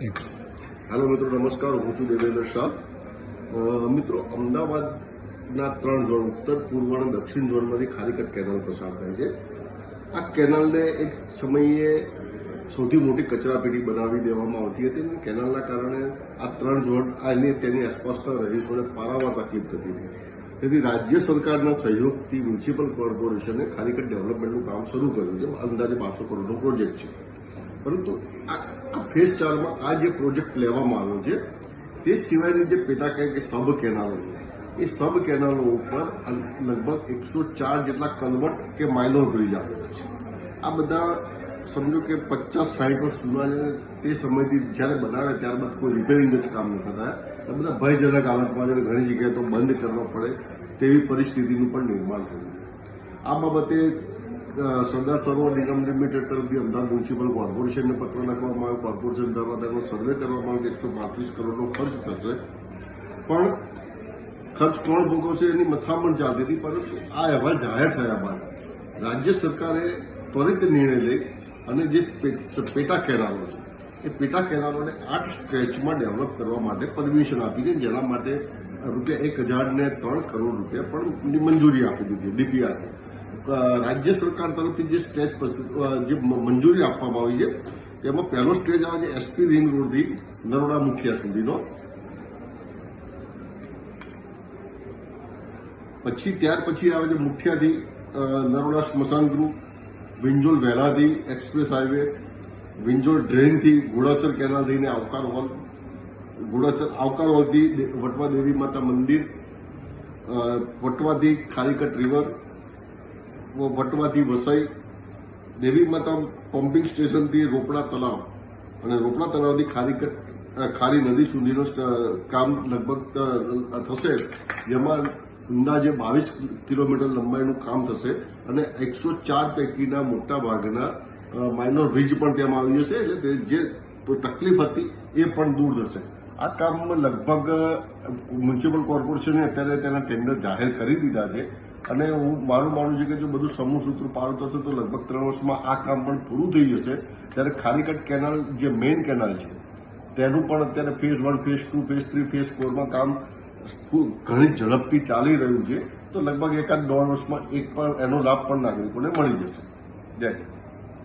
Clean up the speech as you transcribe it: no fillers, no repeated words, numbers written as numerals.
Hello મિત્રો, નમસ્કાર. હું છું દેવેન્દ્ર શાહ. મિત્રો, અમદાવાદના 3 ઝોન, ઉત્તર, પૂર્વ અને દક્ષિણ ઝોનમાંથી ખારીકટ કેનાલ પસાર થાય છે. આ કેનાલને એક સમયે સૌથી મોટી કચરાપેટી બનાવી દેવામાં આવતી હતી અને કેનાલના કારણે આ 3 ઝોન અને તેની આસપાસના રહીશોને પારાવાર તકલીફ થતી હતી. તેથી રાજ્ય સરકારના સહયોગથી મ્યુનિસિપલ કોર્પોરેશને ખારીકટ ડેવલપમેન્ટનું કામ શરૂ કર્યું છે. અંદાજે 500 કરોડનો પ્રોજેક્ટ છે. પરંતુ આ ફેઝ 4માં આ જે પ્રોજેક્ટ લેવામાં આવ્યો છે તે સિવાયની જે પેટા કે સબ કેનાલો છે, એ સબ કેનાલો ઉપર લગભગ 104 જેટલા કલવટ કે માઇનોર બ્રિજ આવેલા છે. આ બધા સમજો કે 50-60 વર્ષ જૂના છે. તે સમયથી જ્યારે બનાવે ત્યારબાદ કોઈ રિપેરિંગ જ કામ ન થતા, એ બધા ભયજનક હાલતમાં છે. ઘણી જગ્યાએ તો બંધ કરવા પડે તેવી પરિસ્થિતિનું પણ નિર્માણ થયું છે. આ બાબતે સરદાર સરોવર નિગમ લિમિટેડ તરફથી અમદાવાદ મ્યુનિસિપલ કોર્પોરેશનને પત્ર લખવામાં આવ્યો. કોર્પોરેશન દ્વારા તેનો સર્વે કરવામાં આવ્યો. 135 કરોડનો ખર્ચ થશે, પણ ખર્ચ કોણ ભોગવશે એની મથામણ ચાલતી હતી. પરંતુ આ અહેવાલ જાહેર થયા બાદ રાજ્ય સરકારે ત્વરિત નિર્ણય લઈ અને જે પેટા કેનાલો છે એ પેટા કેનાલોને 8 સ્ટ્રેચમાં ડેવલપ કરવા માટે પરમિશન આપી છે, જેના માટે ₹1,003 કરોડ પણ મંજૂરી આપી દીધી ડીપીઆરને. રાજ્ય સરકાર તરફથી જે સ્ટેજ જે મંજૂરી આપવામાં આવી છે તેમાં પહેલો સ્ટેજ આવે છે એસપી રિંગ રોડથી નરોડા મુખિયા સુધીનો. ત્યાર પછી આવે છે મુખિયાથી નરોડા સ્મશાન ગૃહ, વિંજોલ વેલાથી એક્સપ્રેસ હાઈવે, વિંજોલ ડ્રેનથી ઘોડાસર કેનાલ થઈને આવકાર હોલ, ઘોડાસર આવકાર હોલથી વટવા દેવી માતા મંદિર, વટવાથી ખારીકટ રિવર, વટવાથી વસઈ, દેવી માતા પમ્પિંગ સ્ટેશનથી રોપડા તળાવ અને રોપડા તળાવથી ખારી નદી સુધીનો કામ લગભગ થશે, જેમાં અંદાજે 22 કિલોમીટર લંબાઈનું કામ થશે અને 104 પૈકીના મોટા ભાગના માઇનોર બ્રિજ પણ તેમાં આવી જશે. એટલે જે તકલીફ હતી એ પણ દૂર થશે. આ કામમાં લગભગ મ્યુનિસિપલ કોર્પોરેશને અત્યારે તેના ટેન્ડર જાહેર કરી દીધા છે અને હું માનું છું કે જો બધું સમૂહ સૂત્ર પાર થશે તો લગભગ 3 વર્ષમાં આ કામ પણ પૂરું થઈ જશે. ત્યારે ખારીકટ કેનાલ જે મેઇન કેનાલ છે તેનું પણ અત્યારે ફેઝ 1, ફેઝ 2, ફેઝ 3, ફેઝ 4માં કામ ઘણી ઝડપથી ચાલી રહ્યું છે. તો લગભગ 1-1.5 વર્ષમાં એક પણ એનો લાભ પણ નાગરિકોને મળી જશે. જય હિન્દ.